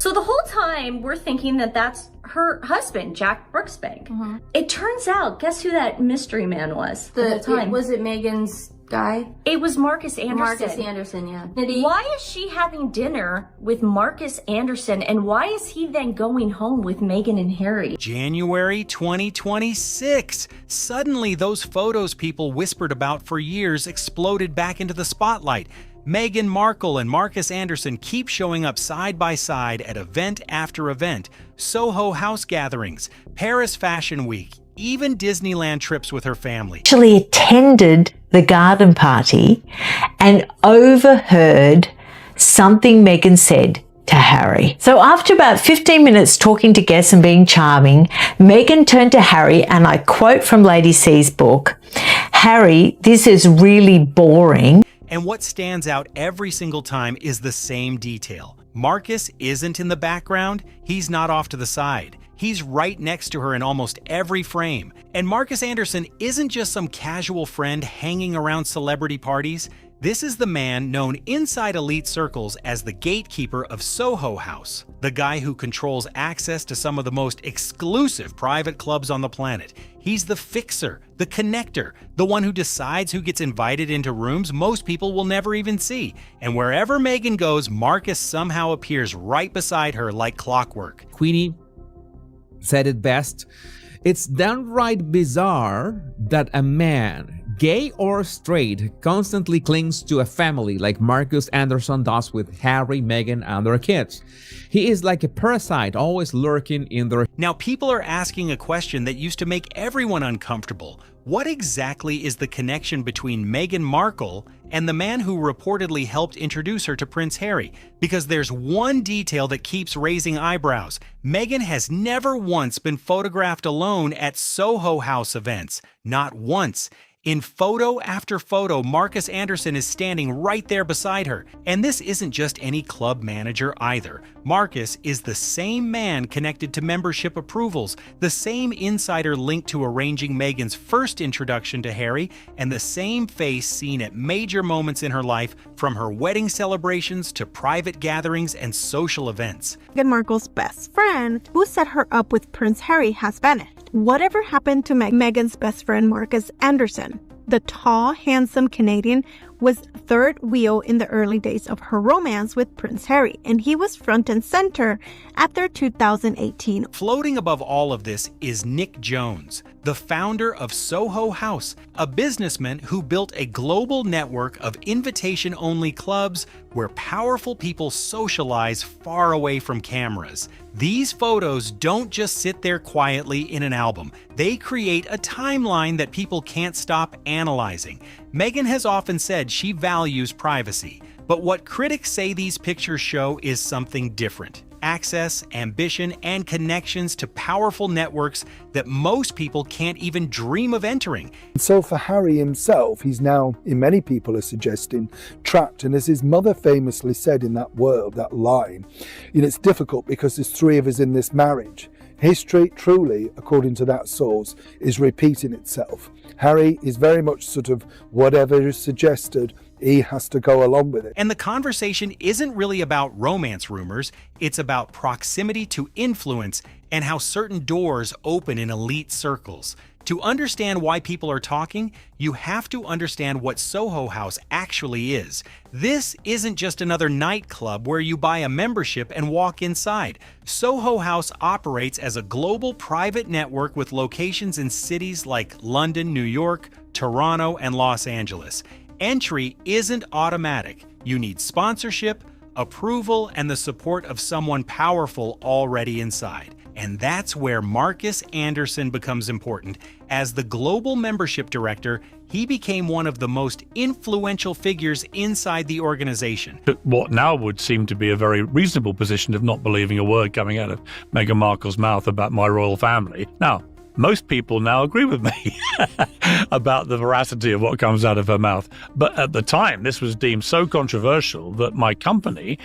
So the whole time we're thinking that that's her husband, Jack Brooksbank. It turns out, guess who that mystery man was the whole time? Was it Meghan's guy? It was Marcus Anderson. Marcus Anderson, yeah. Why is she having dinner with Marcus Anderson, and why is he then going home with Meghan and Harry? January 2026. Suddenly, those photos people whispered about for years exploded back into the spotlight. Meghan Markle and Marcus Anderson keep showing up side by side at event after event, Soho House gatherings, Paris Fashion Week, even Disneyland trips with her family. Actually attended the garden party and overheard something Meghan said to Harry. So after about 15 minutes talking to guests and being charming, Meghan turned to Harry, and I quote from Lady C's book, "Harry, this is really boring." And what stands out every single time is the same detail. Marcus isn't in the background, he's not off to the side. He's right next to her in almost every frame. And Marcus Anderson isn't just some casual friend hanging around celebrity parties. This is the man known inside elite circles as the gatekeeper of Soho House, the guy who controls access to some of the most exclusive private clubs on the planet. He's the fixer, the connector, the one who decides who gets invited into rooms most people will never even see. And wherever Meghan goes, Marcus somehow appears right beside her like clockwork. Queenie said it best. It's downright bizarre that a man, gay or straight, constantly clings to a family like Marcus Anderson does with Harry, Meghan, and their kids. He is like a parasite, always lurking in their... Now, people are asking a question that used to make everyone uncomfortable. What exactly is the connection between Meghan Markle and the man who reportedly helped introduce her to Prince Harry? Because there's one detail that keeps raising eyebrows. Meghan has never once been photographed alone at Soho House events. Not once. In photo after photo, Marcus Anderson is standing right there beside her. And this isn't just any club manager either. Marcus is the same man connected to membership approvals, the same insider linked to arranging Meghan's first introduction to Harry, and the same face seen at major moments in her life, from her wedding celebrations to private gatherings and social events. Meghan Markle's best friend, who set her up with Prince Harry, has vanished. Whatever happened to Meghan's best friend Marcus Anderson? The tall, handsome Canadian was third wheel in the early days of her romance with Prince Harry, and he was front and center at their 2018. Floating above all of this is Nick Jones, the founder of Soho House, a businessman who built a global network of invitation-only clubs where powerful people socialize far away from cameras. These photos don't just sit there quietly in an album. They create a timeline that people can't stop analyzing. Meghan has often said she values privacy, but what critics say these pictures show is something different. Access, ambition, and connections to powerful networks that most people can't even dream of entering. So for Harry himself, he's now, in many people are suggesting, trapped. And as his mother famously said in that line, it's difficult because there's three of us in this marriage. History, truly, according to that source, is repeating itself. Harry is very much sort of whatever is suggested, he has to go along with it. And the conversation isn't really about romance rumors, it's about proximity to influence and how certain doors open in elite circles. To understand why people are talking, you have to understand what Soho House actually is. This isn't just another nightclub where you buy a membership and walk inside. Soho House operates as a global private network with locations in cities like London, New York, Toronto, and Los Angeles. Entry isn't automatic. You need sponsorship, approval, and the support of someone powerful already inside. And that's where Marcus Anderson becomes important. As the global membership director, he became one of the most influential figures inside the organization. What now would seem to be a very reasonable position of not believing a word coming out of Meghan Markle's mouth about my royal family. Now, most people now agree with me about the veracity of what comes out of her mouth. But at the time, this was deemed so controversial that my company,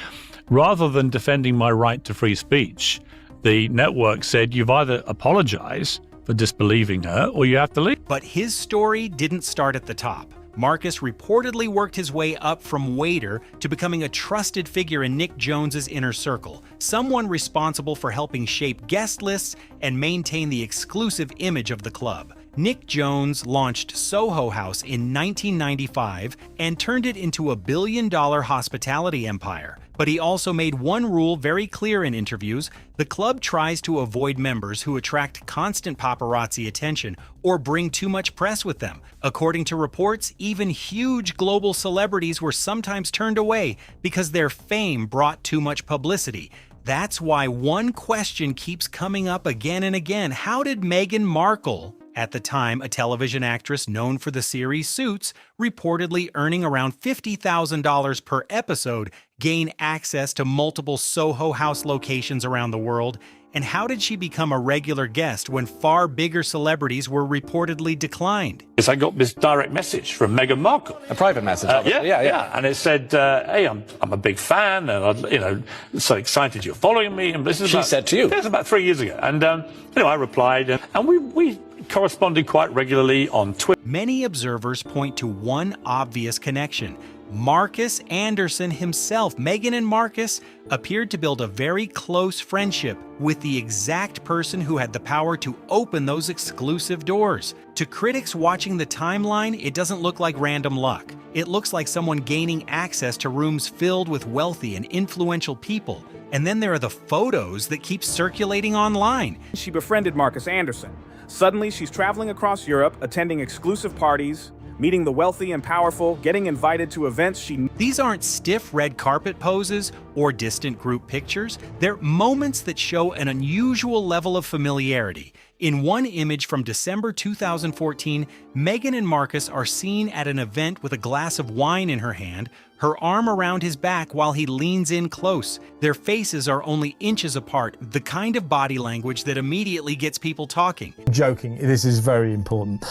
rather than defending my right to free speech, the network said, you've either apologize for disbelieving her or you have to leave. But his story didn't start at the top. Marcus reportedly worked his way up from waiter to becoming a trusted figure in Nick Jones's inner circle, someone responsible for helping shape guest lists and maintain the exclusive image of the club. Nick Jones launched Soho House in 1995 and turned it into a billion-dollar hospitality empire. But he also made one rule very clear in interviews: the club tries to avoid members who attract constant paparazzi attention or bring too much press with them. According to reports, even huge global celebrities were sometimes turned away because their fame brought too much publicity. That's why one question keeps coming up again and again. How did Meghan Markle, at the time a television actress known for the series Suits, reportedly earning around $50,000 per episode, gain access to multiple Soho House locations around the world? And how did she become a regular guest when far bigger celebrities were reportedly declined? Yes, I got this direct message from Meghan Markle. A private message, yeah. And it said, hey, I'm a big fan, and so excited you're following me. And this is She said to you? This is about 3 years ago. And I replied, and we corresponded quite regularly on Twitter. Many observers point to one obvious connection. Marcus Anderson himself. Meghan and Marcus appeared to build a very close friendship with the exact person who had the power to open those exclusive doors. To critics watching the timeline, it doesn't look like random luck. It looks like someone gaining access to rooms filled with wealthy and influential people. And then there are the photos that keep circulating online. She befriended Marcus Anderson. Suddenly, she's traveling across Europe, attending exclusive parties, meeting the wealthy and powerful, getting invited to events These aren't stiff red carpet poses or distant group pictures. They're moments that show an unusual level of familiarity. In one image from December 2014, Meghan and Marcus are seen at an event with a glass of wine in her hand, her arm around his back while he leans in close. Their faces are only inches apart, the kind of body language that immediately gets people talking. Joking, this is very important.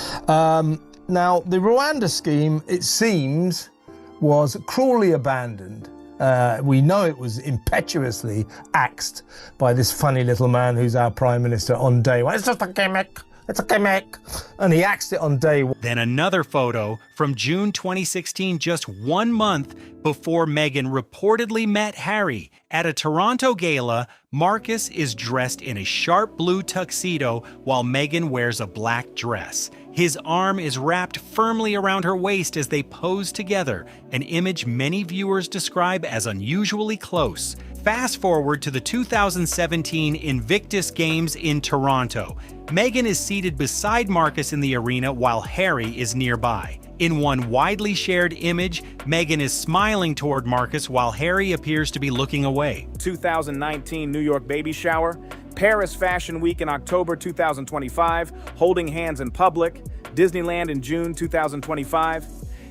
Now, the Rwanda scheme, it seems, was cruelly abandoned. We know it was impetuously axed by this funny little man who's our Prime Minister on day one. It's just a gimmick. It's a gimmick. And he axed it on day one. Then another photo from June 2016, just 1 month before Meghan reportedly met Harry. At a Toronto gala, Marcus is dressed in a sharp blue tuxedo while Meghan wears a black dress. His arm is wrapped firmly around her waist as they pose together, an image many viewers describe as unusually close. Fast forward to the 2017 Invictus Games in Toronto. Meghan is seated beside Marcus in the arena while Harry is nearby. In one widely shared image, Meghan is smiling toward Marcus while Harry appears to be looking away. 2019 New York baby shower, Paris Fashion Week in October 2025, holding hands in public, Disneyland in June 2025.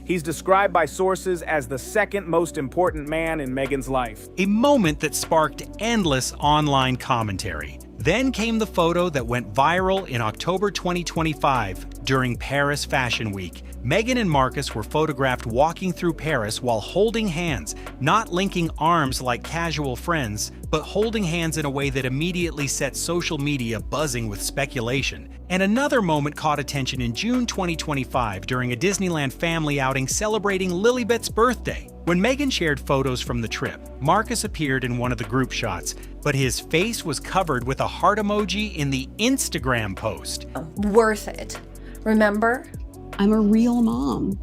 He's described by sources as the second most important man in Meghan's life. A moment that sparked endless online commentary. Then came the photo that went viral in October 2025 during Paris Fashion Week. Meghan and Marcus were photographed walking through Paris while holding hands, not linking arms like casual friends, but holding hands in a way that immediately set social media buzzing with speculation. And another moment caught attention in June 2025 during a Disneyland family outing celebrating Lilibet's birthday. When Meghan shared photos from the trip, Marcus appeared in one of the group shots, but his face was covered with a heart emoji in the Instagram post. Worth it. Remember? I'm a real mom.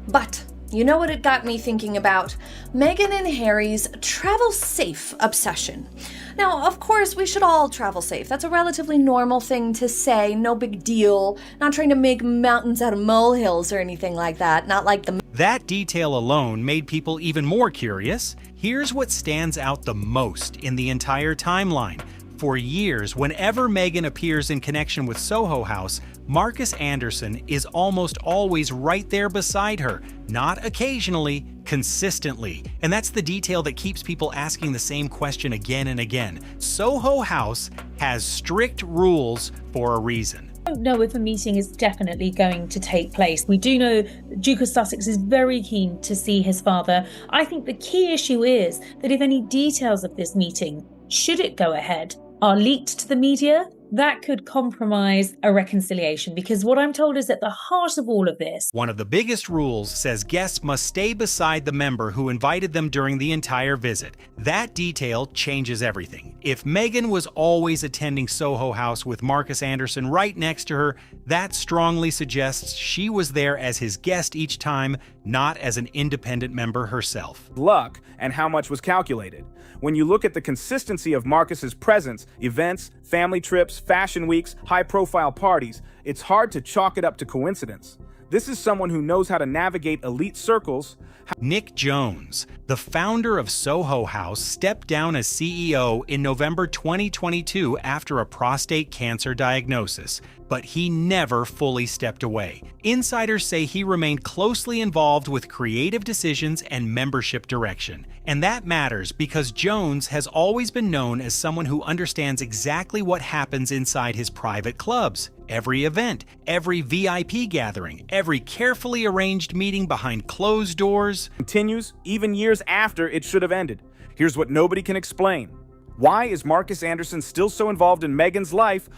But you know what it got me thinking about? Meghan and Harry's travel safe obsession. Now, of course, we should all travel safe. That's a relatively normal thing to say, no big deal. Not trying to make mountains out of molehills or anything like that. Not like the... That detail alone made people even more curious. Here's what stands out the most in the entire timeline. For years, whenever Meghan appears in connection with Soho House, Marcus Anderson is almost always right there beside her, not occasionally, consistently. And that's the detail that keeps people asking the same question again and again. Soho House has strict rules for a reason. I don't know if a meeting is definitely going to take place. We do know the Duke of Sussex is very keen to see his father. I think the key issue is that if any details of this meeting, should it go ahead, are leaked to the media, that could compromise a reconciliation, because what I'm told is at the heart of all of this. One of the biggest rules says guests must stay beside the member who invited them during the entire visit. That detail changes everything. If Meghan was always attending Soho House with Marcus Anderson right next to her, that strongly suggests she was there as his guest each time, not as an independent member herself. Luck and how much was calculated. When you look at the consistency of Marcus's presence, events, family trips, fashion weeks, high-profile parties, it's hard to chalk it up to coincidence. This is someone who knows how to navigate elite circles. Nick Jones, the founder of Soho House, stepped down as CEO in November 2022 after a prostate cancer diagnosis, but he never fully stepped away. Insiders say he remained closely involved with creative decisions and membership direction. And that matters because Jones has always been known as someone who understands exactly what happens inside his private clubs. Every event, every VIP gathering, every carefully arranged meeting behind closed doors. Continues even years after it should have ended. Here's what nobody can explain. Why is Marcus Anderson still so involved in Meghan's life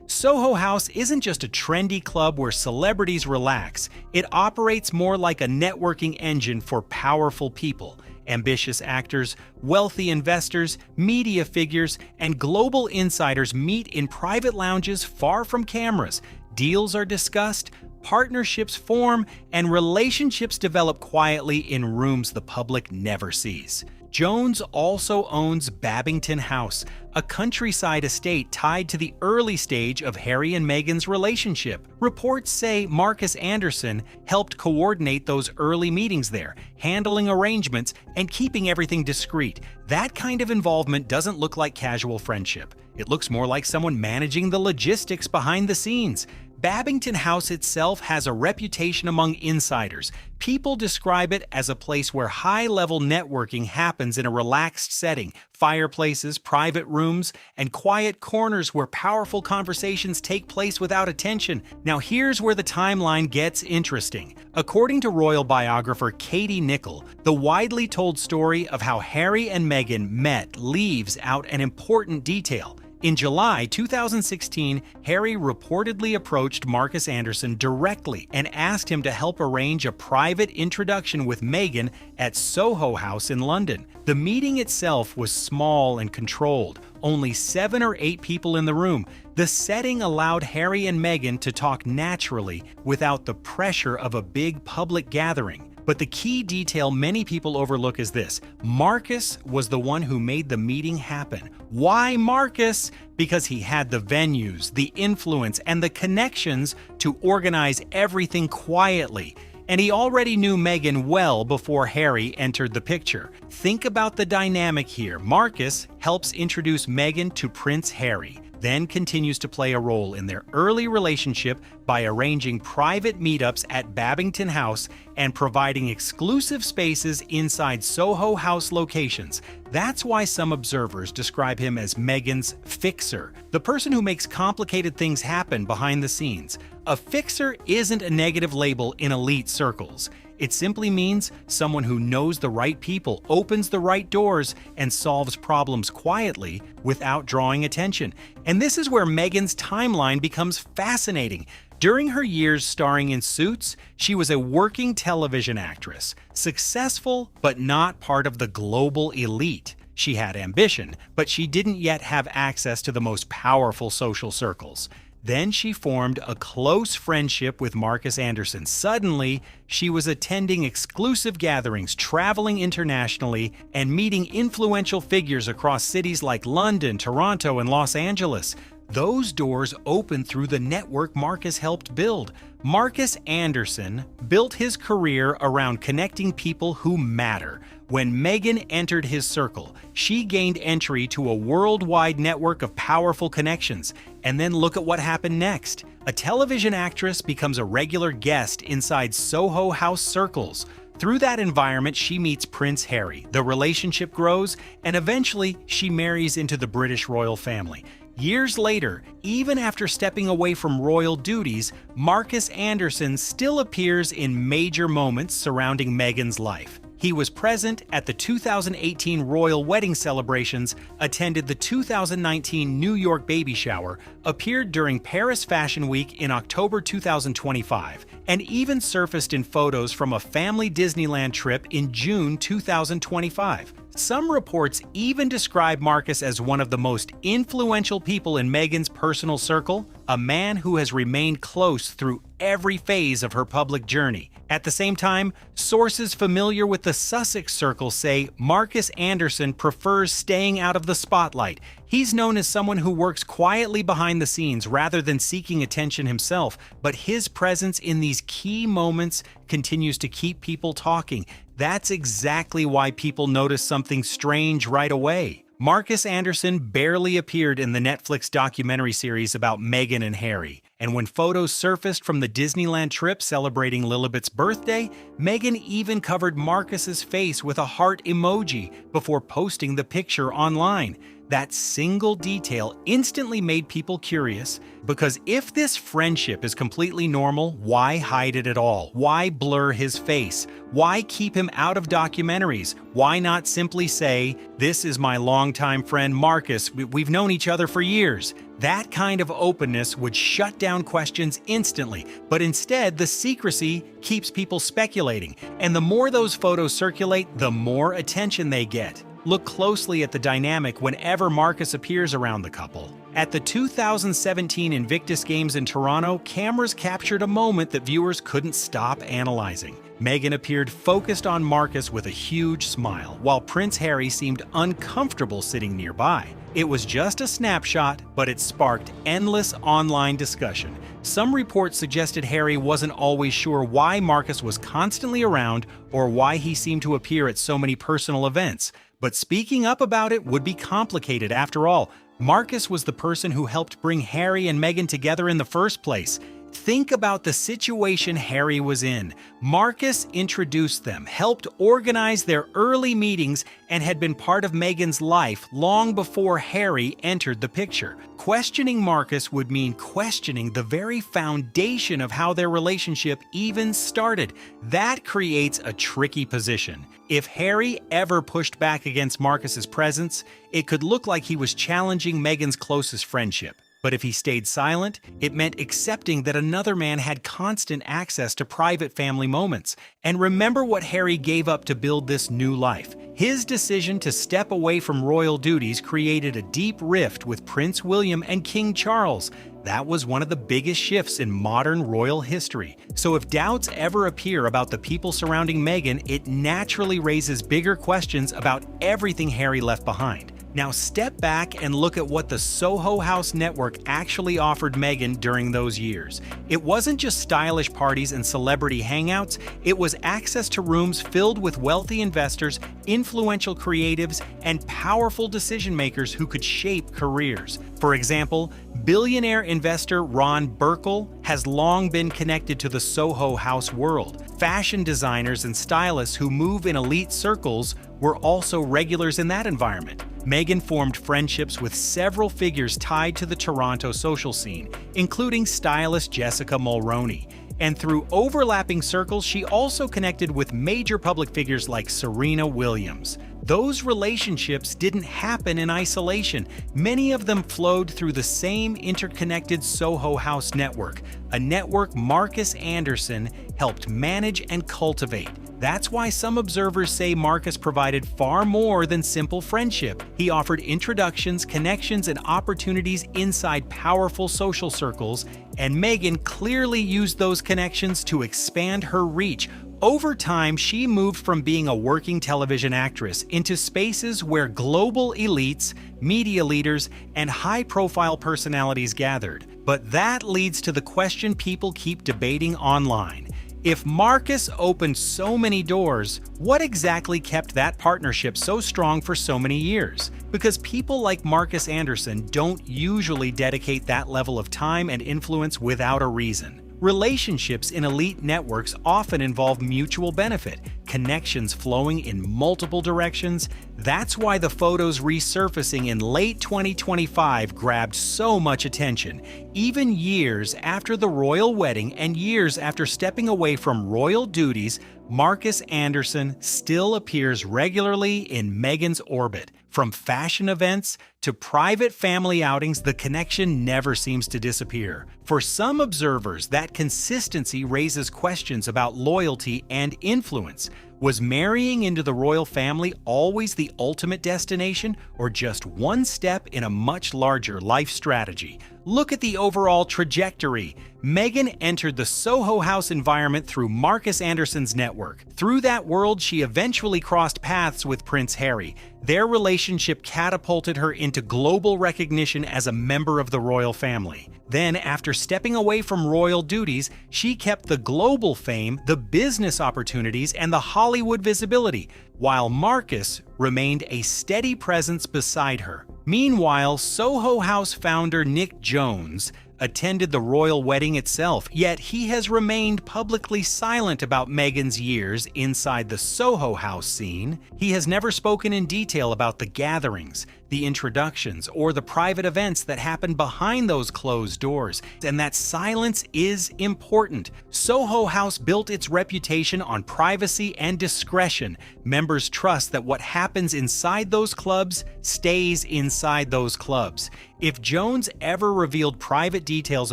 Soho House isn't just a trendy club where celebrities relax. It operates more like a networking engine for powerful people. Ambitious actors, wealthy investors, media figures, and global insiders meet in private lounges far from cameras. Deals are discussed, partnerships form, and relationships develop quietly in rooms the public never sees. Jones also owns Babington House, a countryside estate tied to the early stage of Harry and Meghan's relationship. Reports say Marcus Anderson helped coordinate those early meetings there, handling arrangements and keeping everything discreet. That kind of involvement doesn't look like casual friendship. It looks more like someone managing the logistics behind the scenes. Babington House itself has a reputation among insiders. People describe it as a place where high-level networking happens in a relaxed setting, fireplaces, private rooms, and quiet corners where powerful conversations take place without attention. Now here's where the timeline gets interesting. According to royal biographer Katie Nicholl, the widely told story of how Harry and Meghan met leaves out an important detail. In July 2016, Harry reportedly approached Marcus Anderson directly and asked him to help arrange a private introduction with Meghan at Soho House in London. The meeting itself was small and controlled, only 7 or 8 people in the room. The setting allowed Harry and Meghan to talk naturally without the pressure of a big public gathering. But the key detail many people overlook is this: Marcus was the one who made the meeting happen. Why Marcus? Because he had the venues, the influence, and the connections to organize everything quietly. And he already knew Meghan well before Harry entered the picture. Think about the dynamic here. Marcus helps introduce Meghan to Prince Harry, then continues to play a role in their early relationship by arranging private meetups at Babington House and providing exclusive spaces inside Soho House locations. That's why some observers describe him as Meghan's fixer, the person who makes complicated things happen behind the scenes. A fixer isn't a negative label in elite circles. It simply means someone who knows the right people, opens the right doors, and solves problems quietly without drawing attention. And this is where Meghan's timeline becomes fascinating. During her years starring in Suits, she was a working television actress, successful but not part of the global elite. She had ambition, but she didn't yet have access to the most powerful social circles. Then she formed a close friendship with Marcus Anderson. Suddenly, she was attending exclusive gatherings, traveling internationally, and meeting influential figures across cities like London, Toronto, and Los Angeles. Those doors opened through the network Marcus helped build. Marcus Anderson built his career around connecting people who matter. When Meghan entered his circle, she gained entry to a worldwide network of powerful connections. And then look at what happened next. A television actress becomes a regular guest inside Soho House circles. Through that environment, she meets Prince Harry. The relationship grows, and eventually she marries into the British royal family. Years later, even after stepping away from royal duties, Marcus Anderson still appears in major moments surrounding Meghan's life. He was present at the 2018 royal wedding celebrations, attended the 2019 New York baby shower, appeared during Paris Fashion Week in October 2025, and even surfaced in photos from a family Disneyland trip in June 2025. Some reports even describe Marcus as one of the most influential people in Meghan's personal circle, a man who has remained close through every phase of her public journey. At the same time, sources familiar with the Sussex circle say Marcus Anderson prefers staying out of the spotlight. He's known as someone who works quietly behind the scenes rather than seeking attention himself, but his presence in these key moments continues to keep people talking. That's exactly why people notice something strange right away. Marcus Anderson barely appeared in the Netflix documentary series about Meghan and Harry, and when photos surfaced from the Disneyland trip celebrating Lilibet's birthday, Meghan even covered Marcus's face with a heart emoji before posting the picture online. That single detail instantly made people curious, because if this friendship is completely normal, why hide it at all? Why blur his face? Why keep him out of documentaries? Why not simply say, "This is my longtime friend Marcus, we've known each other for years"? That kind of openness would shut down questions instantly, but instead the secrecy keeps people speculating, and the more those photos circulate, the more attention they get. Look closely at the dynamic whenever Marcus appears around the couple. At the 2017 Invictus Games in Toronto, cameras captured a moment that viewers couldn't stop analyzing. Meghan appeared focused on Marcus with a huge smile, while Prince Harry seemed uncomfortable sitting nearby. It was just a snapshot, but it sparked endless online discussion. Some reports suggested Harry wasn't always sure why Marcus was constantly around or why he seemed to appear at so many personal events. But speaking up about it would be complicated. After all, Marcus was the person who helped bring Harry and Meghan together in the first place. Think about the situation Harry was in. Marcus introduced them, helped organize their early meetings, and had been part of Meghan's life long before Harry entered the picture. Questioning Marcus would mean questioning the very foundation of how their relationship even started. That creates a tricky position. If Harry ever pushed back against Marcus's presence, it could look like he was challenging Meghan's closest friendship. But if he stayed silent, it meant accepting that another man had constant access to private family moments. And remember what Harry gave up to build this new life. His decision to step away from royal duties created a deep rift with Prince William and King Charles. That was one of the biggest shifts in modern royal history. So if doubts ever appear about the people surrounding Meghan, it naturally raises bigger questions about everything Harry left behind. Now step back and look at what the Soho House network actually offered Meghan during those years. It wasn't just stylish parties and celebrity hangouts, it was access to rooms filled with wealthy investors, influential creatives, and powerful decision makers who could shape careers. For example, billionaire investor Ron Burkle has long been connected to the Soho House world. Fashion designers and stylists who move in elite circles were also regulars in that environment. Meghan formed friendships with several figures tied to the Toronto social scene, including stylist Jessica Mulroney. And through overlapping circles, she also connected with major public figures like Serena Williams. Those relationships didn't happen in isolation. Many of them flowed through the same interconnected Soho House network, a network Marcus Anderson helped manage and cultivate. That's why some observers say Marcus provided far more than simple friendship. He offered introductions, connections, and opportunities inside powerful social circles, and Meghan clearly used those connections to expand her reach. Over time, she moved from being a working television actress into spaces where global elites, media leaders, and high-profile personalities gathered. But that leads to the question people keep debating online. If Marcus opened so many doors, what exactly kept that partnership so strong for so many years? Because people like Marcus Anderson don't usually dedicate that level of time and influence without a reason. Relationships in elite networks often involve mutual benefit, connections flowing in multiple directions. That's why the photos resurfacing in late 2025 grabbed so much attention. Even years after the royal wedding and years after stepping away from royal duties, Marcus Anderson still appears regularly in Meghan's orbit. From fashion events to private family outings, the connection never seems to disappear. For some observers, that consistency raises questions about loyalty and influence. Was marrying into the royal family always the ultimate destination, or just one step in a much larger life strategy? Look at the overall trajectory. Meghan entered the Soho House environment through Marcus Anderson's network. Through that world, she eventually crossed paths with Prince Harry. Their relationship catapulted her into global recognition as a member of the royal family. Then, after stepping away from royal duties, she kept the global fame, the business opportunities, and the Hollywood visibility, while Marcus remained a steady presence beside her. Meanwhile, Soho House founder Nick Jones attended the royal wedding itself, yet he has remained publicly silent about Meghan's years inside the Soho House scene. He has never spoken in detail about the gatherings, the introductions, or the private events that happen behind those closed doors, and that silence is important. Soho House built its reputation on privacy and discretion. Members trust that what happens inside those clubs stays inside those clubs. If Jones ever revealed private details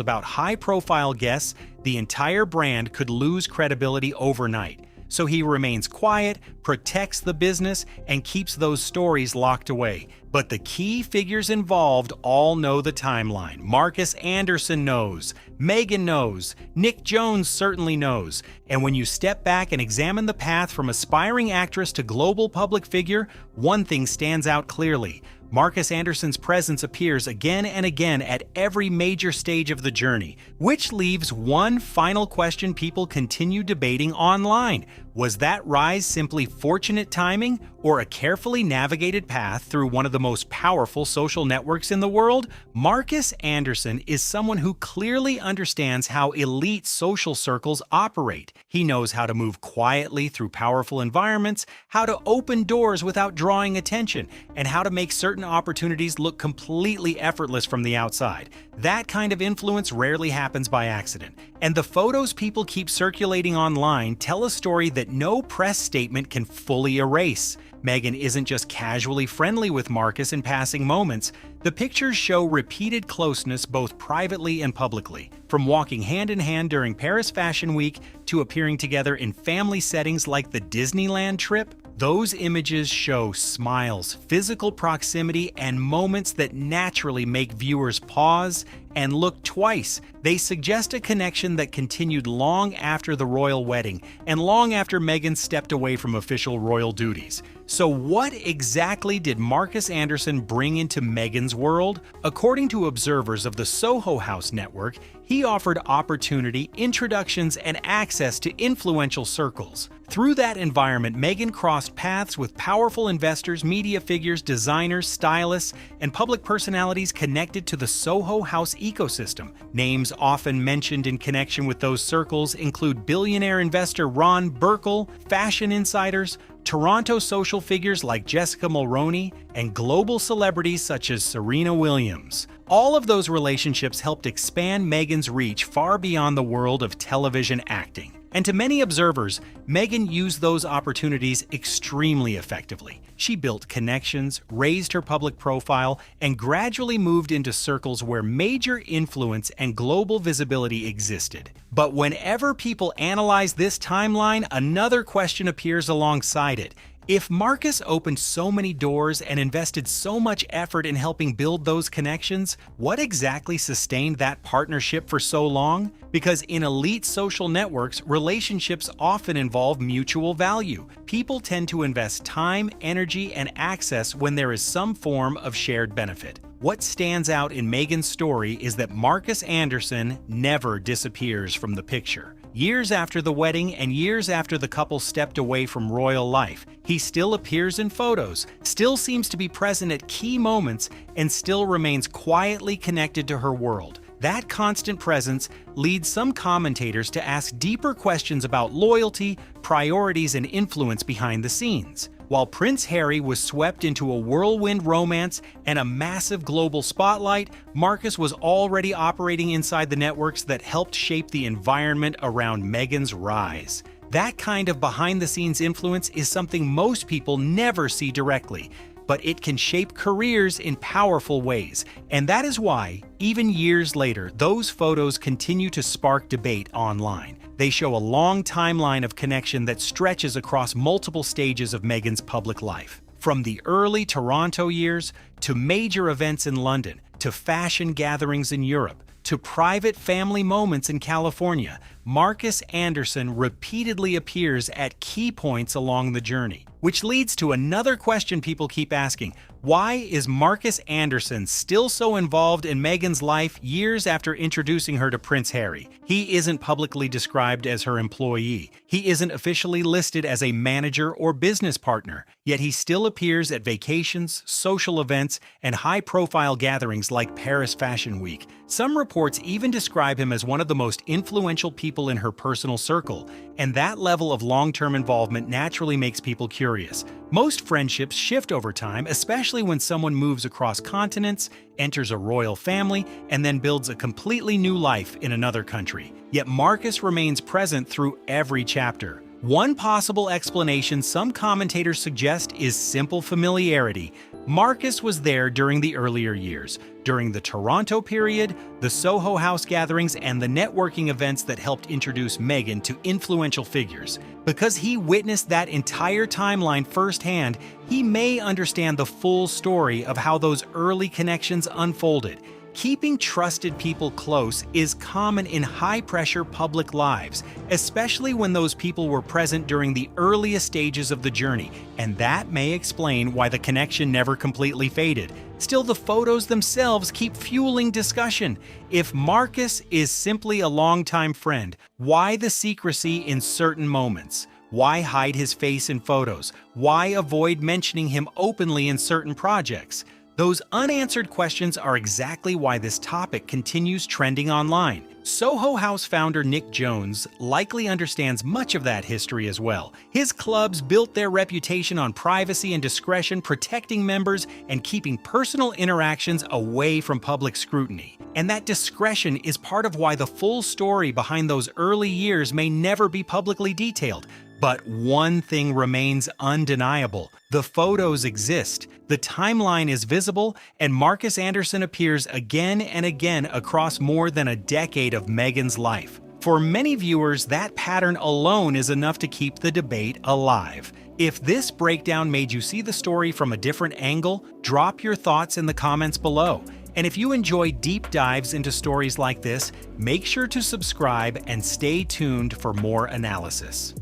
about high-profile guests, the entire brand could lose credibility overnight. So he remains quiet, protects the business, and keeps those stories locked away. But the key figures involved all know the timeline. Marcus Anderson knows, Meghan knows, Nick Jones certainly knows. And when you step back and examine the path from aspiring actress to global public figure, one thing stands out clearly. Marcus Anderson's presence appears again and again at every major stage of the journey, which leaves one final question people continue debating online. Was that rise simply fortunate timing, or a carefully navigated path through one of the most powerful social networks in the world? Marcus Anderson is someone who clearly understands how elite social circles operate. He knows how to move quietly through powerful environments, how to open doors without drawing attention, and how to make certain opportunities look completely effortless from the outside. That kind of influence rarely happens by accident. And the photos people keep circulating online tell a story that no press statement can fully erase. Meghan isn't just casually friendly with Marcus in passing moments. The pictures show repeated closeness both privately and publicly. From walking hand in hand during Paris Fashion Week to appearing together in family settings like the Disneyland trip, those images show smiles, physical proximity, and moments that naturally make viewers pause and look twice. They suggest a connection that continued long after the royal wedding and long after Meghan stepped away from official royal duties. So what exactly did Marcus Anderson bring into Meghan's world? According to observers of the Soho House network, he offered opportunity, introductions, and access to influential circles. Through that environment, Meghan crossed paths with powerful investors, media figures, designers, stylists, and public personalities connected to the Soho House ecosystem. Names often mentioned in connection with those circles include billionaire investor Ron Burkle, fashion insiders, Toronto social figures like Jessica Mulroney, and global celebrities such as Serena Williams. All of those relationships helped expand Meghan's reach far beyond the world of television acting. And to many observers, Meghan used those opportunities extremely effectively. She built connections, raised her public profile, and gradually moved into circles where major influence and global visibility existed. But whenever people analyze this timeline, another question appears alongside it. If Marcus opened so many doors and invested so much effort in helping build those connections, what exactly sustained that partnership for so long? Because in elite social networks, relationships often involve mutual value. People tend to invest time, energy, and access when there is some form of shared benefit. What stands out in Meghan's story is that Marcus Anderson never disappears from the picture. Years after the wedding and years after the couple stepped away from royal life, he still appears in photos, still seems to be present at key moments, and still remains quietly connected to her world. That constant presence leads some commentators to ask deeper questions about loyalty, priorities, and influence behind the scenes. While Prince Harry was swept into a whirlwind romance and a massive global spotlight, Marcus was already operating inside the networks that helped shape the environment around Meghan's rise. That kind of behind-the-scenes influence is something most people never see directly, but it can shape careers in powerful ways. And that is why, even years later, those photos continue to spark debate online. They show a long timeline of connection that stretches across multiple stages of Meghan's public life. From the early Toronto years, to major events in London, to fashion gatherings in Europe, to private family moments in California, Marcus Anderson repeatedly appears at key points along the journey. Which leads to another question people keep asking. Why is Marcus Anderson still so involved in Meghan's life years after introducing her to Prince Harry? He isn't publicly described as her employee. He isn't officially listed as a manager or business partner, yet he still appears at vacations, social events, and high-profile gatherings like Paris Fashion Week. Some reports even describe him as one of the most influential people in her personal circle, and that level of long-term involvement naturally makes people curious. Most friendships shift over time, especially when someone moves across continents, enters a royal family, and then builds a completely new life in another country. Yet Marcus remains present through every chapter. One possible explanation some commentators suggest is simple familiarity. Marcus was there during the earlier years, during the Toronto period, the Soho House gatherings, and the networking events that helped introduce Meghan to influential figures. Because he witnessed that entire timeline firsthand, he may understand the full story of how those early connections unfolded. Keeping trusted people close is common in high-pressure public lives, especially when those people were present during the earliest stages of the journey, and that may explain why the connection never completely faded. Still, the photos themselves keep fueling discussion. If Marcus is simply a longtime friend, why the secrecy in certain moments? Why hide his face in photos? Why avoid mentioning him openly in certain projects? Those unanswered questions are exactly why this topic continues trending online. Soho House founder Nick Jones likely understands much of that history as well. His clubs built their reputation on privacy and discretion, protecting members and keeping personal interactions away from public scrutiny. And that discretion is part of why the full story behind those early years may never be publicly detailed. But one thing remains undeniable. The photos exist, the timeline is visible, and Marcus Anderson appears again and again across more than a decade of Meghan's life. For many viewers, that pattern alone is enough to keep the debate alive. If this breakdown made you see the story from a different angle, drop your thoughts in the comments below. And if you enjoy deep dives into stories like this, make sure to subscribe and stay tuned for more analysis.